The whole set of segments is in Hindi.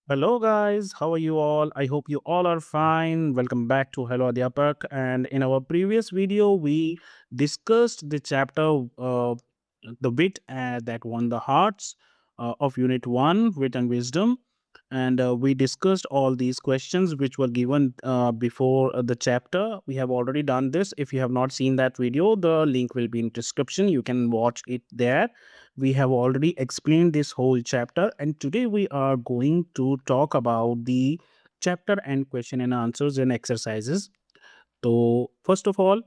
Hello, guys. How are you all? I hope you all are fine. Welcome back to Hello Adhyapak. And in our previous video, we discussed the chapter, The Wit That Won the Hearts of Unit 1, Wit and Wisdom. And we discussed all these questions which were given before the chapter. We have already done this. If you have not seen that video, the link will be in description. You can watch it there. We have already explained this whole chapter, and today we are going to talk about the chapter and question and answers and exercises. So first of all,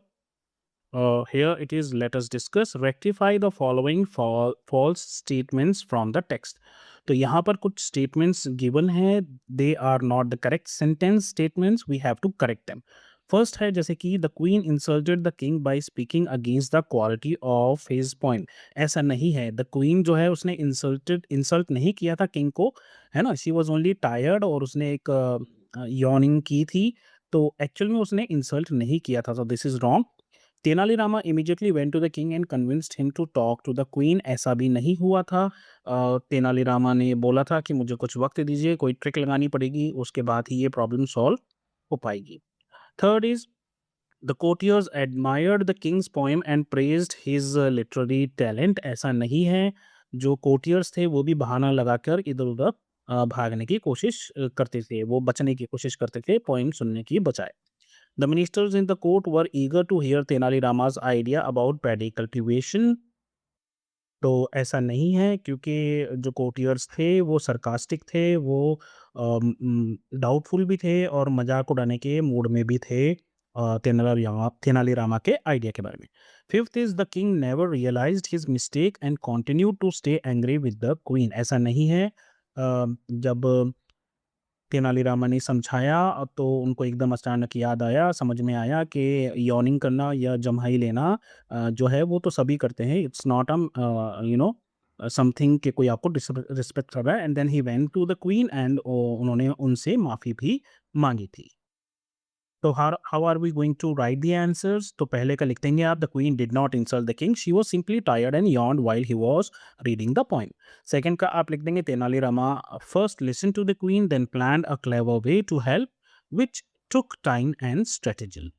here it is, let us discuss rectify the following false statements from the text. तो यहाँ पर कुछ statements given है, they are not the correct sentence statements, we have to correct them. First है जैसे कि the queen insulted the king by speaking against the quality of his point. ऐसा नहीं है. द क्वीन जो है उसने इंसल्ट नहीं किया था किंग को, है ना. शी वॉज ओनली टायर्ड और उसने एक यॉर्निंग की थी. तो एक्चुअल में उसने इंसल्ट नहीं किया था. तो this is wrong. Tenali Rama immediately went to the king and convinced him to talk to the queen. ऐसा भी नहीं हुआ था. तेनालीरामा ने बोला था कि मुझे कुछ वक्त दीजिए, कोई ट्रिक लगानी पड़ेगी, उसके बाद ही ये प्रॉब्लम सॉल्व हो पाएगी. Third is the courtiers admired the king's poem and praised his literary talent. ऐसा नहीं है. जो courtiers थे वो भी बहाना लगाकर इधर-उधर भागने की कोशिश करते थे. वो बचने की कोशिश करते थे पोएम सुनने की बजाय. The ministers in the court were eager to hear Tenali Rama's idea about paddy cultivation. तो ऐसा नहीं है क्योंकि जो कोर्टियर्स थे वो सरकास्टिक थे, वो डाउटफुल भी थे और मजाक उड़ाने के मूड में भी थे तेनालीरामा के आइडिया के बारे में. Fifth is the king never realised his mistake and continued to stay angry with the queen. ऐसा नहीं है. जब तेनालीरामा ने समझाया तो उनको एकदम अचानक याद आया, समझ में आया कि यॉर्निंग करना या जम्हाई लेना जो है वो तो सभी करते हैं. इट्स नॉट समथिंग कि कोई आपको रिस्पेक्ट कर रहा है. And then he went to the queen and उन्होंने उनसे माफ़ी भी मांगी थी. तो how are we going to write the answers. तो पहले का लिख देंगे आप. The queen did not insult the king, she was simply tired and yawned while he was reading the poem. Second का आप लिख देंगे Tenali Rama first listen to the queen then planned a clever way to help which took time and strategy.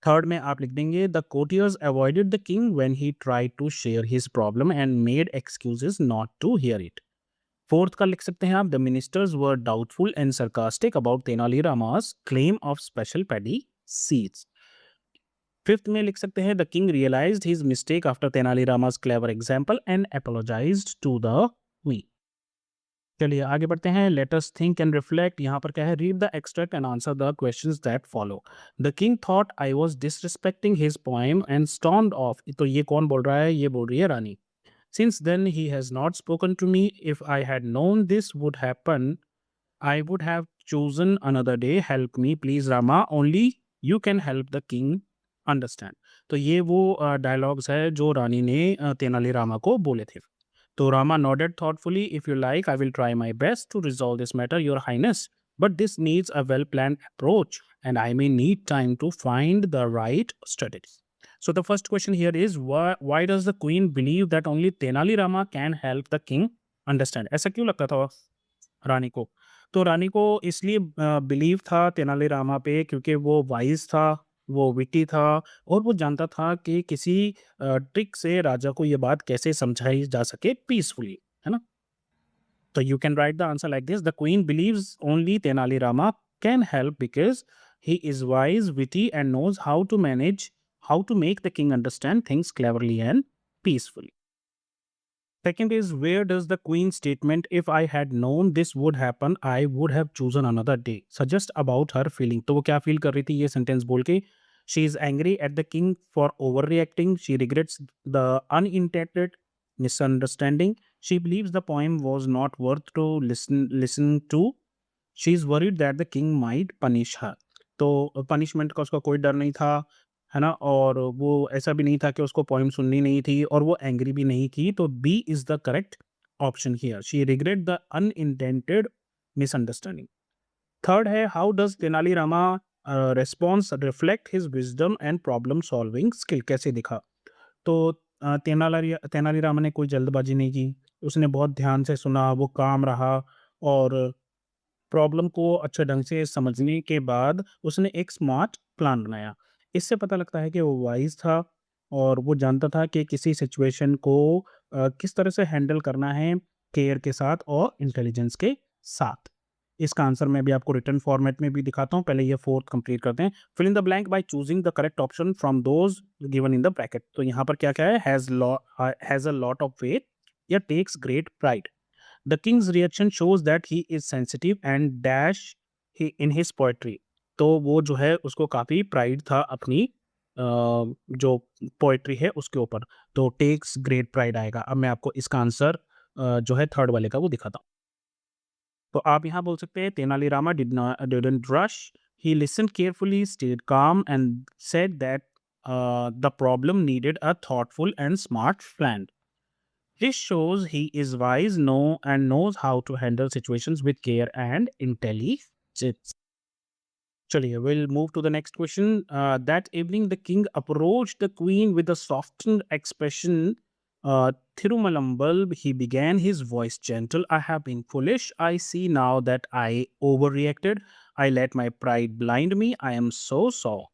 Third में आप लिख देंगे the courtiers avoided the king when he tried to share his problem and made excuses not to hear it. Fourth का लिख सकते हैं आप. The ministers were doubtful and sarcastic about Tenalirama's claim of special paddy seeds. Fifth में लिख सकते हैं the king realised his mistake after Tenalirama's clever example and apologised to the queen. चलिए आगे बढ़ते हैं. Let us think and reflect. यहाँ पर क्या है, read the extract and answer the questions that follow. The king thought I was disrespecting his poem and stormed of. तो ये कौन बोल रहा है, ये बोल रही है रानी. Since then he has not spoken to me. If I had known this would happen, I would have chosen another day. Help me, please, Rama. Only you can help the king understand. तो ये वो डायलॉग्स है जो रानी ने तेनाली रामा को बोले थे. तो Rama nodded thoughtfully. If you like, I will try my best to resolve this matter, Your Highness. But this needs a well-planned approach, and I may need time to find the right strategy. So the first question here is why does the queen believe that only Tenali Rama can help the king understand? ऐसा क्यों लगता था रानी को? तो रानी को इसलिए बिलीव था तेनाली रामा पे क्योंकि वो वाइज था, वो विटी था और वो जानता था कि किसी ट्रिक से राजा को ये बात कैसे समझाई जा सके पीसफुली, है ना. तो you can write the answer like this. The queen believes only Tenali Rama can help because he is wise, witty, and knows how to make the king understand things cleverly and peacefully. Second is where does the queen statement if I had known this would happen I would have chosen another day suggest about her feeling. तो वो क्या फील कर रही थी ये सेंटेंस बोल के. She is angry at the king for overreacting. She regrets the unintended misunderstanding. She believes the poem was not worth to listen to. She is worried that the king might punish her. तो पनिशमेंट का उसका कोई डर नहीं था, है ना. और वो ऐसा भी नहीं था कि उसको पोएम सुननी नहीं थी और वो एंग्री भी नहीं थी. तो B is the correct option here. She regret the unintended misunderstanding. Third है how does Tenali Rama response reflect his wisdom and problem solving skill. कैसे दिखा. तो तेनाली रामा ने कोई जल्दबाजी नहीं की. उसने बहुत ध्यान से सुना, वो काम रहा और प्रॉब्लम को अच्छे ढंग से समझने के बाद उसने एक स्मार्ट प्लान बनाया। इससे पता लगता है कि वो वाइज़ था और वो जानता था कि किसी सिचुएशन को किस तरह से हैंडल करना है केयर के साथ और इंटेलिजेंस के साथ। इसका आंसर मैं भी आपको रिटन फॉर्मेट में भी दिखाता हूँ। पहले ये 4th कंप्लीट करते हैं। Fill in the blank by choosing the correct option from those given in the bracket. तो यहाँ पर क्या-क्या है? Has a lot of faith या takes great pride. The king's reaction shows that he is sensitive and dash he in his poetry। तो वो जो है उसको काफ़ी प्राइड था अपनी जो पोएट्री है उसके ऊपर। तो टेक्स ग्रेट प्राइड आएगा। अब मैं आपको इसका आंसर जो है 3rd वाले का वो दिखाता हूँ। तो आप यहाँ बोल सकते हैं Tenalirama didn't rush, he listened carefully, stayed calm and said that the problem needed a thoughtful and smart plan। This shows he is wise, and knows how to handle situations with care and intelligence। चलिए, we'll move to the next question. That evening, the king approached the queen with a softened expression. Thirumalambal, he began, his voice gentle. I have been foolish. I see now that I overreacted. I let my pride blind me. I am so sorry।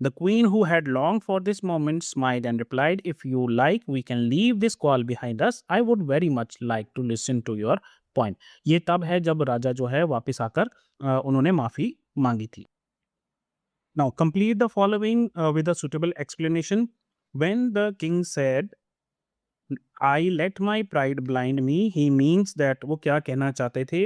The queen, who had longed for this moment, smiled and replied, if you like, we can leave this quarrel behind us। I would very much like to listen to your point। ये तब है जब राजा जो है वापस आकर उन्होंने माफी मांगी थी। Now complete the following with a suitable explanation। When the king said I let my pride blind me, he means that वो क्या कहना चाहते थे?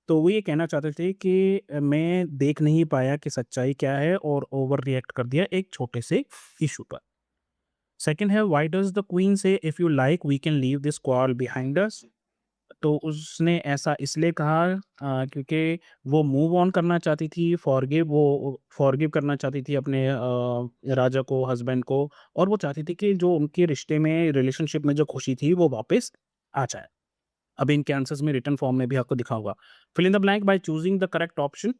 तो वो ये कहना चाहते थे कि मैं देख नहीं पाया कि सच्चाई क्या है और ओवर रिएक्ट कर दिया एक छोटे से इशू पर। सेकंड है why does the queen say if you like we can leave this quarrel behind us. तो उसने ऐसा इसलिए कहा क्योंकि वो मूव ऑन करना चाहती थी, फॉरगिव करना चाहती थी अपने राजा को, हस्बैंड को, और वो चाहती थी कि जो उनके रिश्ते में, रिलेशनशिप में जो खुशी थी वो वापस आ जाए। अभी इनके आंसर्स में रिटन फॉर्म में भी आपको दिखाऊंगा। Fill in the blank by choosing the correct option.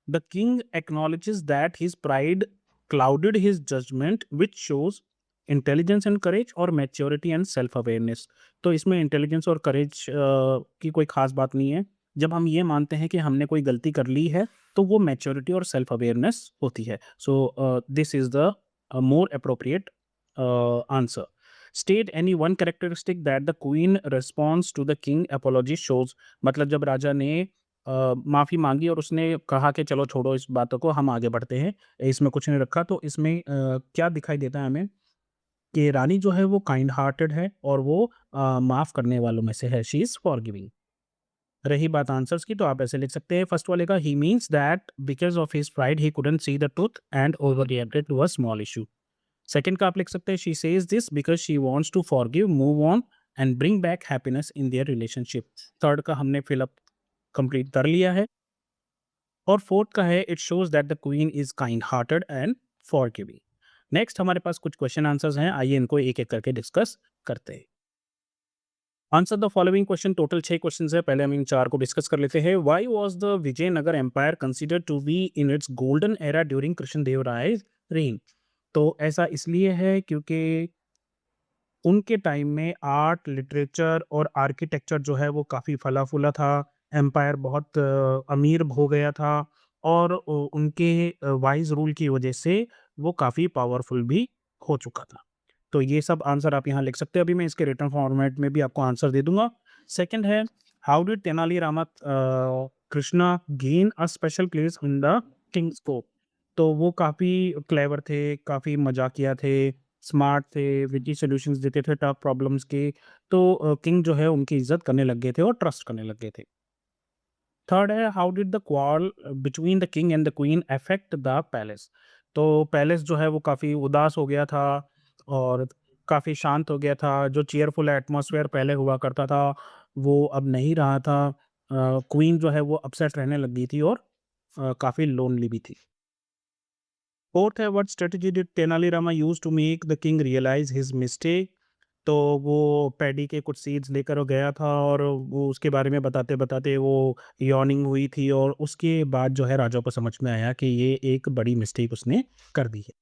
The king acknowledges that his pride clouded his judgement which shows intelligence and courage और मैच्योरिटी एंड सेल्फ अवेयरनेस। तो इसमें इंटेलिजेंस और करेज की कोई खास बात नहीं है। जब हम ये मानते हैं कि हमने कोई गलती कर ली है तो वो मैच्योरिटी और सेल्फ अवेयरनेस होती है। So this is the more appropriate answer. State any one characteristic that the queen response to the king apology shows। मतलब जब राजा ने माफ़ी माँगी और उसने कहा कि चलो छोड़ो इस बातों को, हम आगे बढ़ते हैं, इसमें कुछ नहीं रखा, तो इसमें क्या दिखाई देता है हमें कि रानी जो है वो काइंड हार्टेड है और वो माफ़ करने वालों में से है, शी इज़ फॉरगिविंग। रही बात आंसर्स की तो आप ऐसे लिख सकते हैं फर्स्ट वाले का, he means that because of his pride he couldn't see the truth and over reacted to a small issue. Second का आप लिख सकते हैं she says this because she wants to forgive, move on and bring back happiness in their relationship. Third का हमने फिलअप कंप्लीट कर लिया है। और फोर्थ का है it shows that the queen is kind hearted and forgiving. Next हमारे पास कुछ क्वेश्चन आंसर्स हैं, आइए इनको एक एक करके डिस्कस करते हैं। Answer the following question. Total 6 question है, पहले हम इन 4 को डिस्कस कर लेते हैं। Why was the Vijayanagar empire considered to be in its golden era during Krishnadevaraya's reign. तो ऐसा इसलिए है क्योंकि उनके टाइम में आर्ट, लिटरेचर और आर्किटेक्चर जो है वो काफ़ी फला-फूला था। एम्पायर बहुत अमीर हो गया था और उनके वाइज़ रूल की वजह से वो काफ़ी पावरफुल भी हो चुका था। तो ये सब आंसर आप यहाँ लिख सकते हैं। अभी मैं इसके रिटन फॉर्मेट में भी आपको आंसर दे दूँगा। सेकंड है how did Tenali Rama Krishna gain a special place in the Kings court. तो वो काफ़ी क्लेवर थे, काफ़ी मज़ाकिया थे, स्मार्ट थे, विटी सॉल्यूशंस देते थे टफ प्रॉब्लम्स के। तो किंग जो है उनकी इज़्ज़त करने लग गए थे और ट्रस्ट करने लग गए थे। थर्ड है how did the quarrel between the king and the queen affect the palace. तो पैलेस जो है वो काफ़ी उदास हो गया था और काफ़ी शांत हो गया था। जो चीयरफुल एटमॉस्फेयर पहले हुआ करता था वो अब नहीं रहा था। क्वीन जो है वो अपसेट रहने लग गई थी और काफ़ी लोनली भी थी। फोर्थ है what strategy did Tenali Rama use to make the king realize his mistake. तो वो पैडी के कुछ सीड्स लेकर वो गया था और वो उसके बारे में बताते बताते वो यॉर्निंग हुई थी और उसके बाद जो है राजा को समझ में आया कि ये एक बड़ी मिस्टेक उसने कर दी है।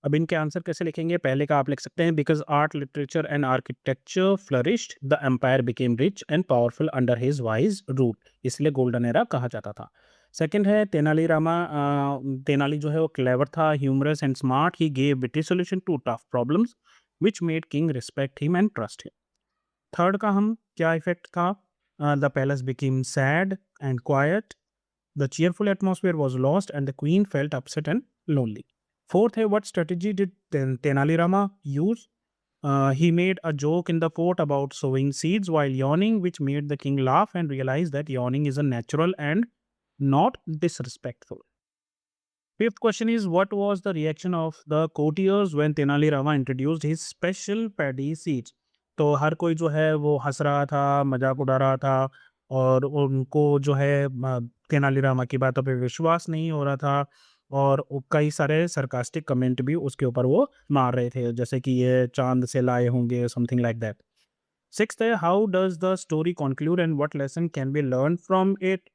अब इनके आंसर कैसे लिखेंगे? पहले का आप लिख सकते हैं, because art, literature and architecture flourished, the empire became rich and powerful under his wise rule, इसलिए गोल्डन एरा कहा जाता था। सेकंड है तेनाली जो है वो क्लेवर था, humorous and smart, he gave witty solution to tough problems which made king respect him and trust him. Third का हम क्या इफेक्ट था? The palace became sad and quiet, the cheerful atmosphere was lost and the queen felt upset and lonely. Fourth है, what strategy did Tenali Rama use? He made a joke in the fort about sowing seeds while yawning, which made the king laugh and realize that yawning is a natural and not disrespectful. Fifth question is, what was the reaction of the courtiers when Tenali Rama introduced his special paddy seeds? तो हर कोई जो है वो हंस रहा था, मजाक उड़ा रहा था और उनको जो है तेनाली रामा की बातों पे विश्वास नहीं हो रहा था और कई सारे सरकास्टिक कमेंट भी उसके ऊपर वो मार रहे थे, जैसे कि ये चांद से लाए होंगे, समथिंग लाइक दैट। सिक्स्थ है, how does the story conclude and what lesson can be learn from it?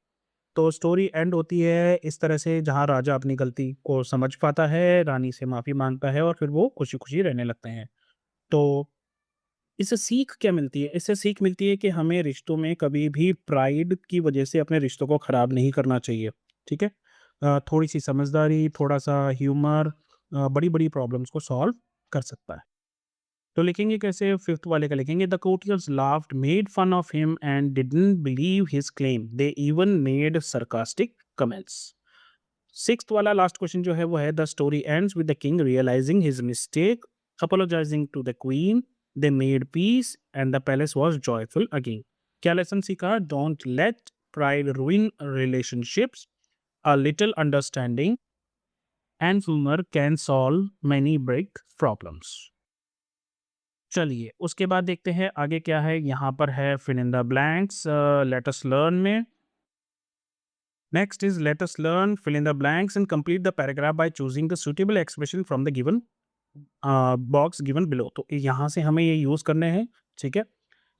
तो स्टोरी एंड होती है इस तरह से, जहाँ राजा अपनी गलती को समझ पाता है, रानी से माफ़ी माँगता है और फिर वो खुशी-खुशी रहने लगते हैं। तो इससे सीख क्या मिलती है? इससे सीख मिलती है कि हमें रिश्तों में कभी भी प्राइड की वजह से अपने रिश्तों को ख़राब नहीं करना चाहिए, ठीक है? थोड़ी-सी समझदारी, थोड़ा-सा ह्यूमर बड़ी-बड़ी प्रॉब्लम्स को सॉल्व कर सकता है। तो लिखेंगे कैसे? फिफ्थ वाले का लिखेंगे, the courtiers laughed, made fun of him and didn't believe his claim, they even made sarcastic comments. Sixth वाला लास्ट क्वेश्चन जो है वो है, the story ends with the king realising his mistake, apologising to the queen, they made peace and the palace was joyful again. क्या लेसन सीखा? Don't let pride ruin relationships, a little understanding and humour can solve many big problems. चलिए, उसके बाद देखते हैं आगे क्या है। यहाँ पर है fill in the blanks, let us learn में। Next is let us learn, fill in the blanks and complete the paragraph by choosing the suitable expression from the given box given below. तो यहाँ से हमें ये यूज करने हैं, ठीक है।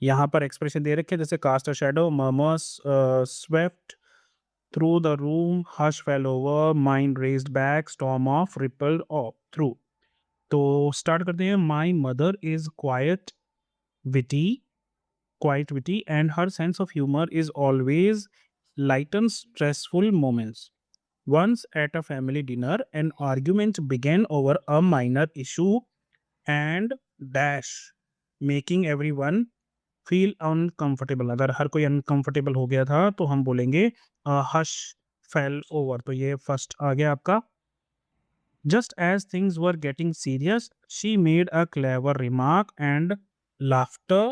यहाँ पर एक्सप्रेशन दे रखे हैं, जैसे cast a shadow, murmurs swept through the room, hush fell over, mind raced back, storm off, rippled off through. तो स्टार्ट करते हैं। My mother is witty, quite witty, and her sense of humor is always lightens stressful moments. Once at a family dinner, an argument began over a minor issue and dash, making everyone feel uncomfortable. अगर हर कोई uncomfortable हो गया था तो हम बोलेंगे hush fell over। तो ये फर्स्ट आ गया आपका। Just as things were getting serious, she made a clever remark and laughter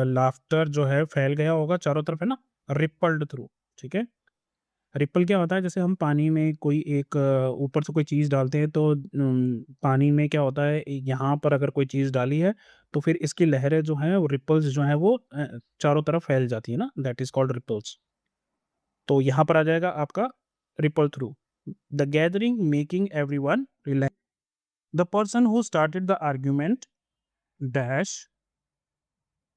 laughter जो है फैल गया होगा चारों तरफ, है ना, रिपल्ड थ्रू, ठीक है। रिपल क्या होता है? जैसे हम पानी में कोई एक ऊपर से कोई चीज़ डालते हैं तो पानी में क्या होता है, यहाँ पर अगर कोई चीज़ डाली है तो फिर इसकी लहरें जो हैं वो रिपल्स जो हैं वो चारों तरफ फैल जाती है ना, दैट इज कॉल्ड रिपल्स। तो यहाँ पर आ जाएगा आपका ripple through. The gathering making everyone relax, the person who started the argument dash,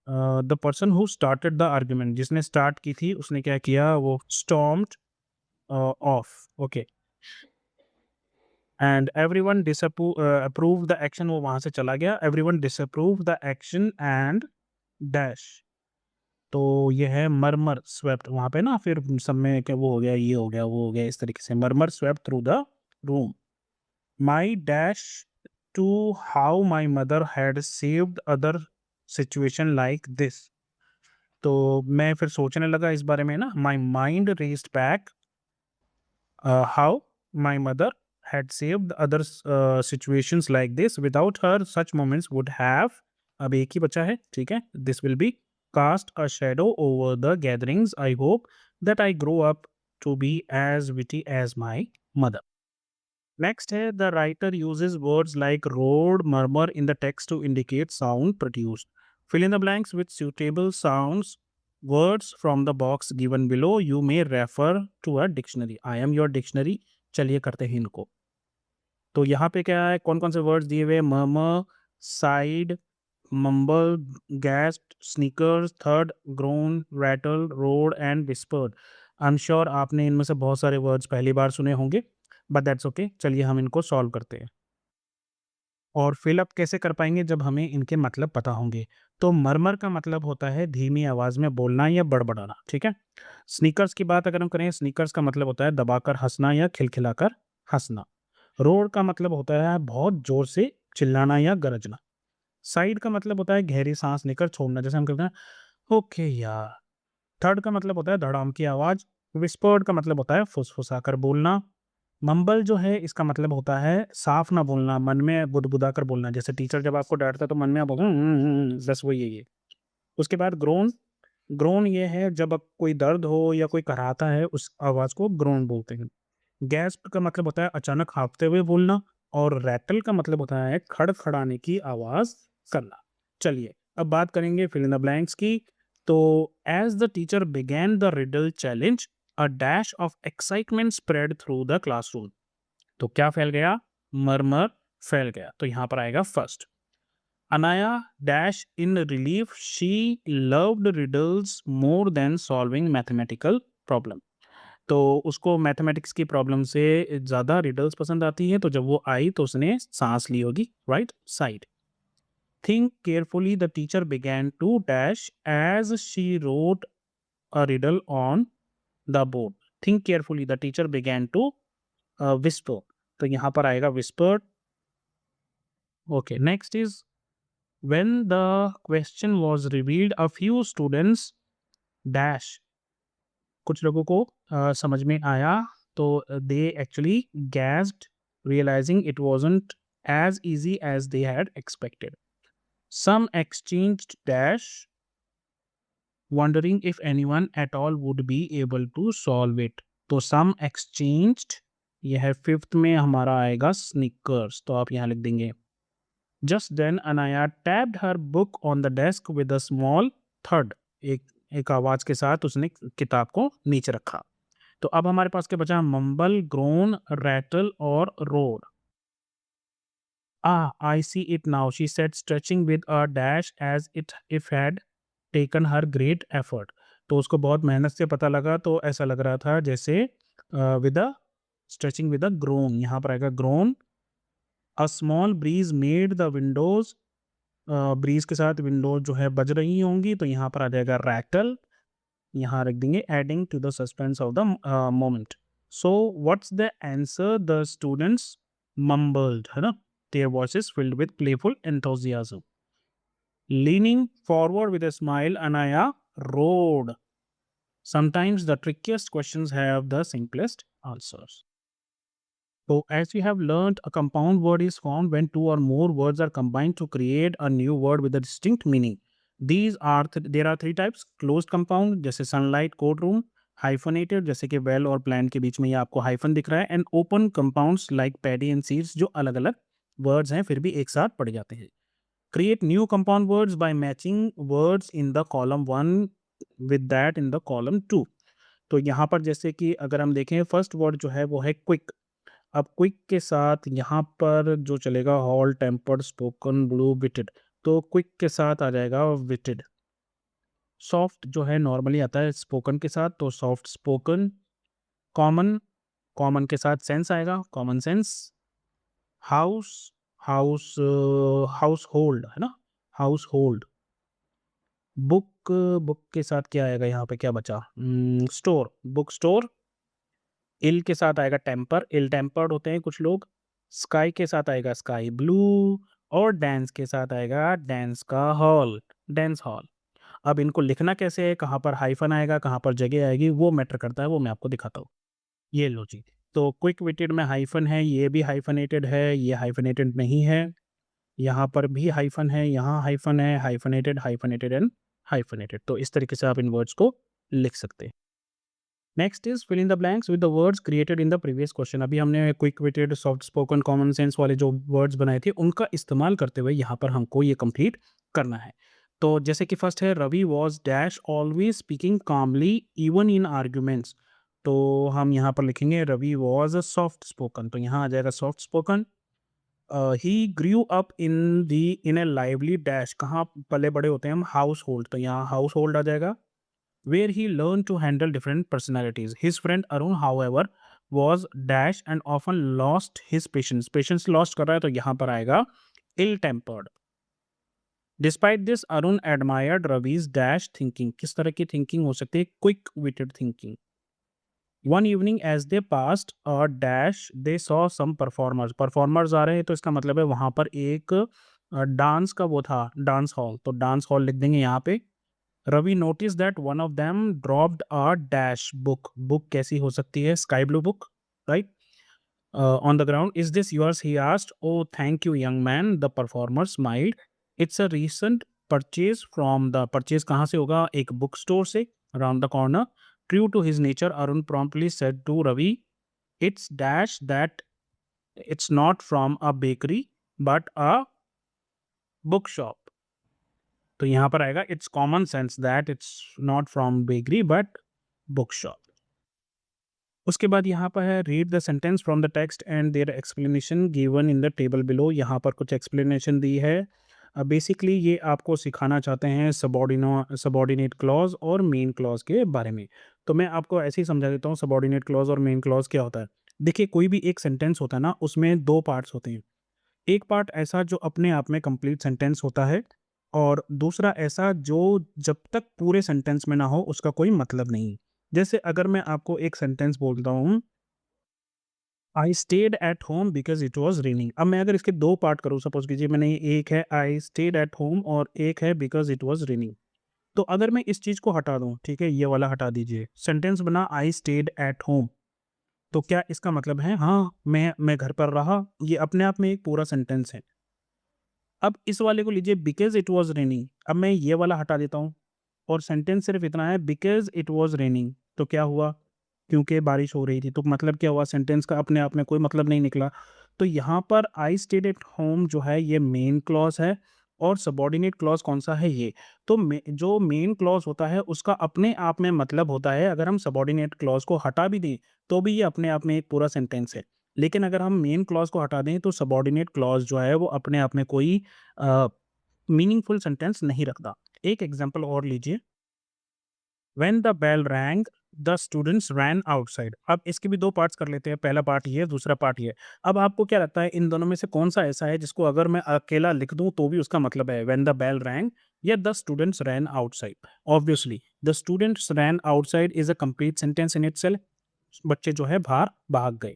the person who started the argument, जिसने स्टार्ट की थी उसने क्या किया, वो stormed of, okay. And everyone approve the action, वो वहां से चला गया। Everyone disapprove the action and dash, तो ये है मरमर स्वेप्ट वहां पे ना, फिर सब में क्या वो हो गया, ये हो गया, वो हो गया, इस तरीके से murmur swept through the room. My dash to how my mother had saved other situation like this, तो मैं फिर सोचने लगा इस बारे में ना। My mind raced back how my mother had saved other situations like this. Without her, such moments would have, अब एक ही बचा है, ठीक है, this will be cast a shadow over the gatherings. I hope that I grow up to be as witty as my mother. Next है, the writer uses words like roared, murmur in the text to indicate sound produced. Fill in the blanks with suitable sounds, words from the box given below. You may refer to a dictionary. I am your dictionary. चलिए करते हैं इनको। तो यहाँ पे क्या है, कौन कौन से वर्ड्स दिए हुए? Murmur, sighed, mumble, gasp, snickers, third, groan, rattle, road and whispered. I am sure आपने इनमें से बहुत सारे वर्ड्स पहली बार सुने होंगे, बट दैट्स ओके। चलिए हम इनको सॉल्व करते हैं। और फिल अप कैसे कर पाएंगे जब हमें इनके मतलब पता होंगे। तो मरमर का मतलब होता है धीमी आवाज में बोलना या बड़बड़ाना, ठीक है। स्नीकर्स की बात अगर हम करें, स्नीकर्स का मतलब होता है दबाकर हंसना या खिलखिलाकर हंसना। रोर का मतलब होता है बहुत जोर से चिल्लाना या गरजना। साइड का मतलब होता है गहरी सांस लेकर छोड़ना, जैसे हम कहते हैं ओके यार। थर्ड का मतलब होता है धड़ाम की आवाज। विस्पर्ड का मतलब होता है फुसफुसाकर बोलना। मम्बल जो है इसका मतलब होता है साफ ना बोलना, मन में बुदबुदा कर बोलना, जैसे टीचर जब आपको डांटता है तो मन में आप बोलते हैं बस वही है ये। उसके बाद ग्रोन। ग्रोन ये है जब कोई दर्द हो या कोई कराहता है उस आवाज को ग्रोन बोलते हैं। गैस्प का मतलब होता है अचानक हाँफते हुए बोलना। और रैटल का मतलब होता है खड़खड़ाने की आवाज करना। चलिए अब बात करेंगे फिल इन द ब्लैंक्स की। तो as the teacher began the riddle challenge, a dash of excitement spread through the classroom. तो क्या फैल गया? मरमर फैल गया। तो यहां पर आएगा first. Anaya dash in relief, she loved riddles more than solving mathematical problem. तो उसको मैथमेटिक्स की प्रॉब्लम से ज़्यादा रिडल्स पसंद आती है, तो जब वो आई तो उसने सांस ली होगी, right side. Think carefully the teacher began to dash as she wrote a riddle on the board. Think carefully the teacher began to whisper. तो यहाँ पर आएगा whispered. Okay, next is when the question was revealed, a few students dash, कुछ लोगों को समझ में आया, तो they actually gasped realizing it wasn't as easy as they had expected. Some exchanged dash wondering if anyone at all would be able to solve it. तो some exchanged, यह है फिफ्थ में हमारा आएगा sneakers, तो आप यहाँ लिख देंगे। Just then Anaya tapped her book on the desk with a small thud. एक एक आवाज के साथ उसने किताब को नीचे रखा। तो अब हमारे पास क्या बचा? मम्बल, ग्रोन, रैटल और roar. I see it now, she said, stretching with a dash as it if had taken her great effort. तो उसको बहुत मेहनत से पता लगा, तो ऐसा लग रहा था जैसे with a stretching with a groan. यहाँ पर आएगा groan. A small breeze made the windows, breeze के साथ विंडोज जो है बज रही होंगी, तो यहाँ पर आ जाएगा रैटल। यहाँ रख देंगे adding to the suspense of the moment. So what's the answer? The students mumbled, है ना, their voices filled with playful enthusiasm. Leaning forward with a smile, Anaya rode, sometimes the trickiest questions have the simplest answers. So as we have learned, a compound word is formed when two or more words are combined to create a new word with a distinct meaning. These are there are three types: closed compound जैसे sunlight, courtroom; hyphenated जैसे कि well और plant के बीच में ये आपको hyphen दिख रहा है; and open compounds like paddy and seeds जो अलग अलग words हैं फिर भी एक साथ पढ़े जाते हैं. Create new compound words by matching words in the column 1 with that in the column 2. तो यहाँ पर जैसे कि अगर हम देखें फर्स्ट वर्ड जो है वो है क्विक। अब क्विक के साथ यहाँ पर जो चलेगा hall, tempered, spoken, blue, witted, तो क्विक के साथ आ जाएगा विटेड। सॉफ्ट जो है नॉर्मली आता है स्पोकन के साथ, तो सॉफ्ट स्पोकन। कॉमन, कॉमन के साथ सेंस आएगा, common sense. House, house, house hold, है ना, हाउस होल्ड। बुक, बुक के साथ क्या आएगा? यहाँ पे क्या बचा? Store, book store. इल के साथ आएगा टेम्पर, इल टेम्पर्ड होते हैं कुछ लोग। स्काई के साथ आएगा स्काई ब्लू। और डांस के साथ आएगा डांस का हॉल, डांस हॉल। अब इनको लिखना कैसे है, कहाँ पर हाइफन आएगा, कहाँ पर जगह आएगी, वो मैटर करता है, वो मैं आपको दिखाता हूँ। ये लो जी। तो क्विक विटेड में हाइफन है, ये भी हाइफनेटेड है, ये हाइफनेटेड नहीं है, यहाँ पर भी हाइफन है, यहाँ हाइफन है, हाइफनेटेड, हाइफनेटेड एंड हाइफनेटेड। तो इस तरीके से आप इन वर्ड्स को लिख सकते हैं। Next is fill in the blanks with the words created in the previous question. अभी हमने quick witted, soft spoken, common sense वाले जो वर्ड्स बनाए थे उनका इस्तेमाल करते हुए यहाँ पर हमको ये कंप्लीट करना है। तो जैसे कि फर्स्ट है Ravi was dash always speaking calmly even in arguments. तो हम यहाँ पर लिखेंगे Ravi was a soft spoken, तो यहाँ आ जाएगा soft spoken. He grew up in a lively dash, कहाँ पले बड़े होते हैं हम? हाउस होल्ड, तो यहाँ हाउस होल्ड आ जाएगा। Where he learned to handle different personalities. His friend Arun, however, was dash and often lost his patience. Patience lost कर रहा है, तो यहाँ पर आएगा ill tempered. Despite this, Arun admired Ravi's dash thinking. किस तरह की thinking हो सकती है? Quick witted thinking. One evening as they passed a dash, they saw some performers. Performers आ रहे हैं तो इसका मतलब है वहां पर एक डांस का वो था, डांस हॉल. तो डांस हॉल लिख देंगे यहाँ पे. Ravi notice that one of them dropped a dash book. Book कैसी हो सकती है? Sky blue book, right? On the ground. Is this yours? He asked. Oh, thank you, young man. The performer smiled. It's a recent purchase from the purchase कहाँ से होगा? एक book store से, around the corner. True to his nature, Arun promptly said to Ravi, it's dash that it's not from a bakery but a bookshop. तो यहाँ पर आएगा it's common sense that it's not from bakery but bookshop. उसके बाद यहाँ पर है read the sentence from the text and their explanation given in the table below. यहाँ पर कुछ एक्सप्लेनेशन दी है. बेसिकली ये आपको सिखाना चाहते हैं सबॉर्डिनेट क्लॉज और मेन क्लॉज के बारे में. तो मैं आपको ऐसे ही समझा देता हूँ सबॉर्डिनेट क्लॉज और मेन क्लॉज क्या होता है. देखिए, कोई भी एक सेंटेंस होता है ना, उसमें दो पार्ट्स होते हैं. एक पार्ट ऐसा जो अपने आप में कंप्लीट सेंटेंस होता है, और दूसरा ऐसा जो जब तक पूरे सेंटेंस में ना हो उसका कोई मतलब नहीं. जैसे अगर मैं आपको एक सेंटेंस बोलता हूँ, I stayed at home because it was raining. अब मैं अगर इसके दो पार्ट करूँ, सपोज कीजिए मैंने एक है आई स्टेड एट होम और एक है बिकॉज इट वॉज रेनिंग. तो अगर मैं इस चीज़ को हटा दूँ, ठीक है, ये वाला हटा दीजिए, सेंटेंस बना आई स्टेड एट होम. तो क्या इसका मतलब है हाँ मैं घर पर रहा? ये अपने आप में एक पूरा सेंटेंस है. अब इस वाले को लीजिए बिकॉज इट वॉज रेनिंग. अब मैं ये वाला हटा देता हूँ और सेंटेंस सिर्फ इतना है बिकॉज इट वॉज रेनिंग. तो क्या हुआ? क्योंकि बारिश हो रही थी. तो मतलब क्या हुआ? सेंटेंस का अपने आप में कोई मतलब नहीं निकला. तो यहाँ पर आई स्टेड एट होम जो है ये मेन क्लॉज है, और सबॉर्डिनेट क्लॉज कौन सा है? ये. तो जो मेन क्लॉज होता है उसका अपने आप में मतलब होता है. अगर हम सबॉर्डिनेट क्लॉज को हटा भी दें तो भी ये अपने आप में एक पूरा सेंटेंस है. लेकिन अगर हम मेन क्लॉज को हटा दें तो सबॉर्डिनेट क्लॉज जो है वो अपने आप में कोई मीनिंगफुल सेंटेंस नहीं रखता. एक एग्जांपल और लीजिए. When the bell rang, the students ran outside. अब इसके भी दो पार्ट्स कर लेते हैं. पहला पार्ट ये, दूसरा पार्ट ये. अब आपको क्या लगता है इन दोनों में से कौन सा ऐसा है जिसको अगर मैं अकेला लिख दूं तो भी उसका मतलब है when the bell rang या the students ran outside? Obviously, the students ran outside is a complete sentence in itself. बच्चे जो है बाहर भाग गए.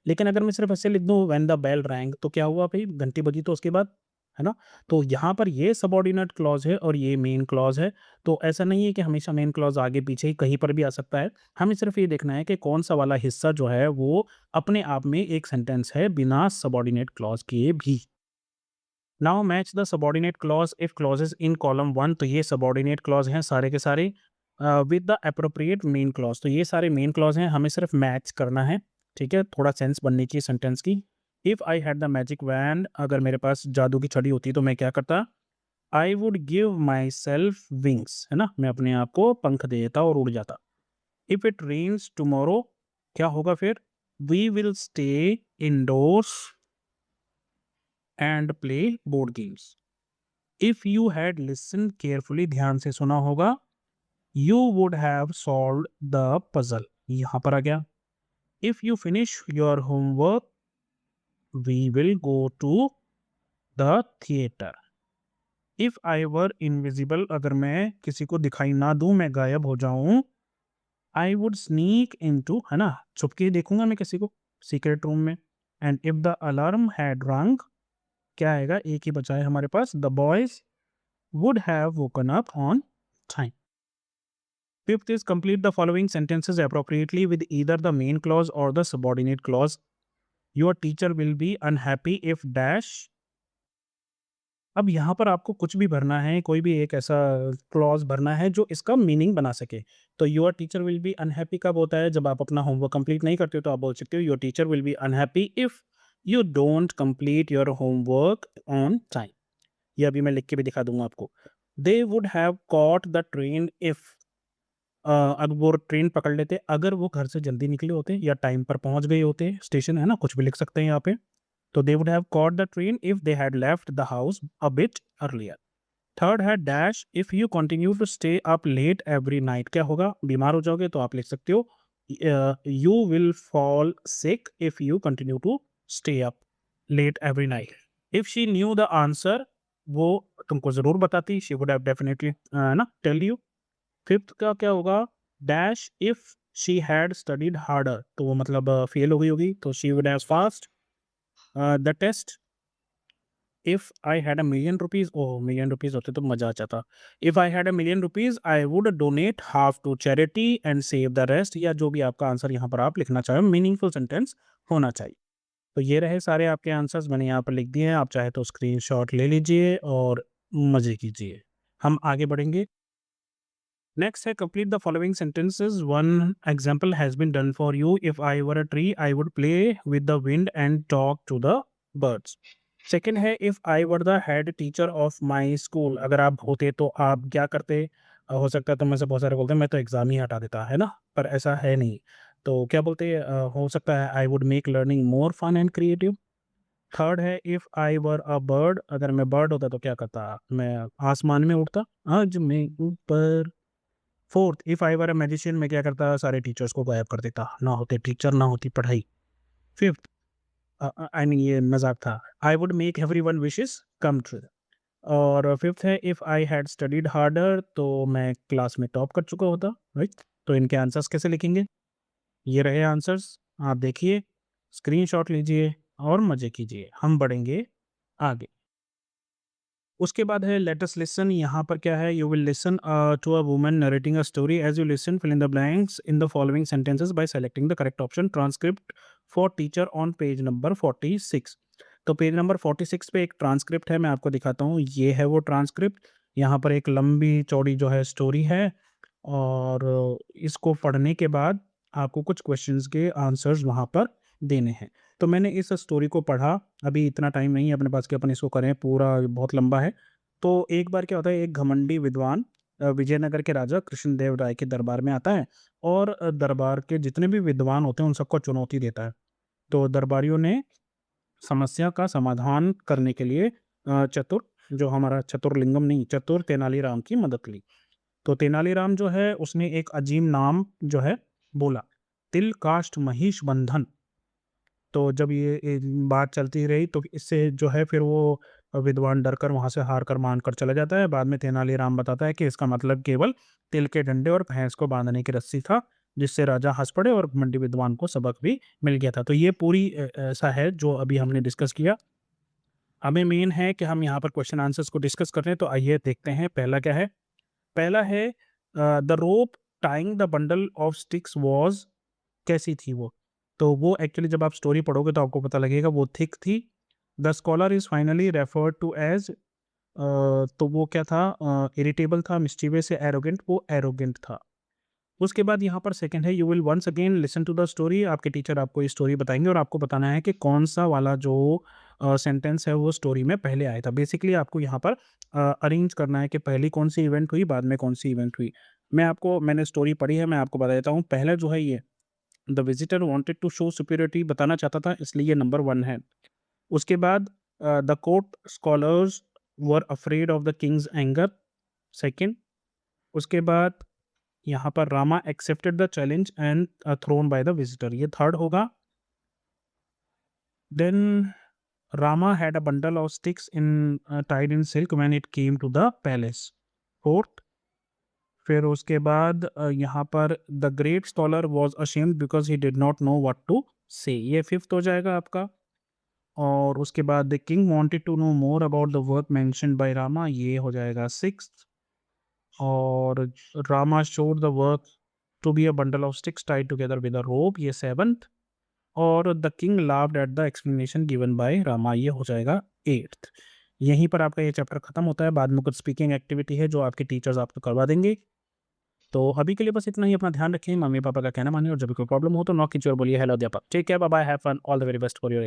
लेकिन अगर मैं सिर्फ ऐसे लिख दूँ व्हेन द बेल रैंग, तो क्या हुआ भाई? घंटी बजी तो उसके बाद, है ना? तो यहाँ पर ये सबऑर्डिनेट क्लॉज़ है और ये मेन क्लॉज़ है. तो ऐसा नहीं है कि हमेशा मेन क्लॉज़ आगे पीछे ही कहीं पर भी आ सकता है. हमें सिर्फ ये देखना है कि कौन-सा वाला हिस्सा जो है वो अपने आप में एक सेंटेंस है बिना सबऑर्डिनेट क्लॉज़ किए भी. Now match the subordinate clause if clauses in column 1. तो ये सबऑर्डिनेट क्लॉज़ हैं सारे के सारे with the appropriate main clause. तो ये सारे मेन क्लॉज़ हैं, हमें सिर्फ मैच करना है. ठीक है, थोड़ा सेंस बननी चाहिए सेंटेंस की. If I had the magic wand, अगर मेरे पास जादू की छड़ी होती तो मैं क्या करता? I would give my self wings, है ना, मैं अपने आप को पंख दे देता और उड़ जाता. इफ़ इट रेन्स टुमारो, क्या होगा फिर? We will stay indoors and play board games. If you had listen carefully, ध्यान से सुना होगा, you would have solve the puzzle. यहाँ पर आ गया. If you finish your homework we will go to the theatre. If I were invisible, अगर मैं किसी को दिखाई ना दूं, मैं गायब हो जाऊं, आई वुड स्नीक इनटू, है ना, छुपके देखूंगा मैं किसी को सीक्रेट रूम में. And if the alarm had rung, क्या आएगा? एक ही बचा है हमारे पास, the boys would have woken up on time. Fifth is complete the following sentences appropriately with either the main clause or the subordinate clause. Your teacher will be unhappy if dash. अब यहाँ पर आपको कुछ भी भरना है, कोई भी एक ऐसा क्लॉज भरना है जो इसका मीनिंग बना सके. तो your teacher will be unhappy कब होता है? जब आप अपना होमवर्क कंप्लीट नहीं करते हो. तो आप बोल सकते हो your teacher will be unhappy if you don't complete your homework on time. ये अभी मैं लिख के भी दिखा दूंगा आपको. दे would have caught the train if, अब वो ट्रेन पकड़ लेते अगर वो घर से जल्दी निकले होते या टाइम पर पहुंच गए होते स्टेशन, है ना, कुछ भी लिख सकते हैं यहाँ पे. तो they would have caught the train if they had left the house a bit earlier. Third है dash if you continue to stay up late every night. क्या होगा? बीमार हो जाओगे तो आप लिख सकते हो you will fall sick if you continue to stay up late every night. If she knew the answer, वो तुमको जरूर बताती, शी वुड हैव डेफिनेटली ना टेल यू। फिफ्थ का क्या होगा, dash if she had studied harder, तो वो मतलब फेल हो गई होगी, तो she would have passed the test. If I had a million rupees, oh million rupees होते तो मजा आ जाता। If I had a million rupees I would donate half to charity and save the rest, या जो भी आपका आंसर यहाँ पर आप लिखना चाहे, मीनिंगफुल सेंटेंस होना चाहिए। तो ये रहे सारे आपके आंसर्स, मैंने यहाँ पर लिख दिए हैं, आप चाहे तो स्क्रीनशॉट ले लीजिए और मजे कीजिए। हम आगे बढ़ेंगे। नेक्स्ट है complete the following sentences, one example has been done for you. If I were a tree I would play with the wind and talk to the birds. Second है if I were the head teacher of my school, अगर आप होते तो आप क्या करते। हो सकता है तो में से बहुत सारे बोलते हैं मैं तो एग्जाम ही हटा देता, है ना, पर ऐसा है नहीं। तो क्या बोलते हैं, हो सकता है I would make learning more fun and creative. Third है if I were a bird, अगर मैं बर्ड होता तो क्या करता, मैं आसमान में उड़ता, आज मैं ऊपर। Fourth if I were a magician, मैं क्या करता, सारे टीचर्स को गायब कर देता, ना होते टीचर ना होती पढ़ाई। फिफ्थ, आई मीन ये मजाक था, आई would make every one wishes come true. और फिफ्थ है if I had studied harder, तो मैं क्लास में टॉप कर चुका होता, राइट। तो इनके आंसर्स कैसे लिखेंगे, ये रहे आंसर्स, आप देखिए, स्क्रीनशॉट लीजिए और मजे कीजिए। हम बढ़ेंगे आगे। उसके बाद है लेट अस लिसन, यहाँ पर क्या है, you will listen to a woman narrating a story, as you listen fill in the blanks in the following sentences by selecting the correct option. Transcript for teacher on page number 46। तो पेज नंबर 46 पे एक ट्रांसक्रिप्ट है, मैं आपको दिखाता हूँ, ये है वो ट्रांसक्रिप्ट। यहाँ पर एक लंबी चौड़ी जो है स्टोरी है, और इसको पढ़ने के बाद आपको कुछ क्वेश्चंस के आंसर्स वहाँ पर देने हैं। तो मैंने इस स्टोरी को पढ़ा, अभी इतना टाइम नहीं है अपने पास कि अपन इसको करें, पूरा बहुत लंबा है। तो एक बार क्या होता है, एक घमंडी विद्वान विजयनगर के राजा कृष्णदेव राय के दरबार में आता है, और दरबार के जितने भी विद्वान होते हैं उन सबको चुनौती देता है। तो दरबारियों ने समस्या का समाधान करने के लिए चतुर, जो हमारा चतुर्लिंगम नहीं, चतुर तेनालीराम की मदद ली। तो तेनालीराम जो है उसने एक अजीम नाम जो है बोला, तिल काष्ठ महिष बंधन। तो जब ये बात चलती रही तो इससे जो है फिर वो विद्वान डरकर वहाँ से हार कर मान कर चला जाता है। बाद में तेनालीराम बताता है कि इसका मतलब केवल तिल के डंडे और भैंस को बांधने की रस्सी था, जिससे राजा हंस पड़े और घमंडी विद्वान को सबक भी मिल गया था। तो ये पूरी ऐसा है जो अभी हमने डिस्कस किया। हमें मेन है कि हम यहाँ पर क्वेश्चन आंसर्स को डिस्कस कर रहे हैं, तो आइए देखते हैं पहला क्या है। पहला है the rope tying the bundle of sticks was, कैसी थी वो। तो वो एक्चुअली जब आप स्टोरी पढ़ोगे तो आपको पता लगेगा वो थिक थी। The scholar is finally referred to as, तो वो क्या था, इरिटेबल था, मिस्टीवियस से एरोगेंट, वो एरोगेंट था। उसके बाद यहाँ पर सेकंड है, you will once again listen to the story, आपके टीचर आपको ये स्टोरी बताएंगे और आपको बताना है कि कौन सा वाला जो सेंटेंस है वो स्टोरी में पहले आया था। बेसिकली आपको यहाँ पर अरेंज करना है कि पहली कौन सी इवेंट हुई, बाद में कौन सी इवेंट हुई। मैंने स्टोरी पढ़ी है, मैं आपको बता देता हूँ। पहले जो है ये the visitor wanted to show superiority बताना चाहता था, इसलिए ये नंबर 1 है। उसके बाद the court scholars were afraid of the king's anger, second. उसके बाद यहाँ पर Rama accepted the challenge and thrown by the visitor, ये थर्ड होगा। Then Rama had a bundle of sticks in tied in silk when it came to the palace, fourth. फिर उसके बाद यहाँ पर the great scholar was ashamed because he did not know what to say, ये फिफ्थ हो जाएगा आपका। और उसके बाद the king wanted to know more about the work mentioned by Rama, ये हो जाएगा सिक्स्थ। और Rama showed the work to be a bundle of sticks tied together with a rope, ये सेवंथ। और the king laughed at the explanation given by Rama, ये हो जाएगा एट्थ। यहीं पर आपका ये चैप्टर खत्म होता है, बाद में कुछ स्पीकिंग एक्टिविटी है जो आपके टीचर्स आपको करवा देंगे। तो अभी के लिए बस इतना ही, अपना ध्यान रखें, मम्मी पापा का कहना मानिए, और जब भी कोई प्रॉब्लम हो तो नॉक कीजिए और बोलिए हेलो अध्यापक। Take care, bye bye, have fun, all the very best for your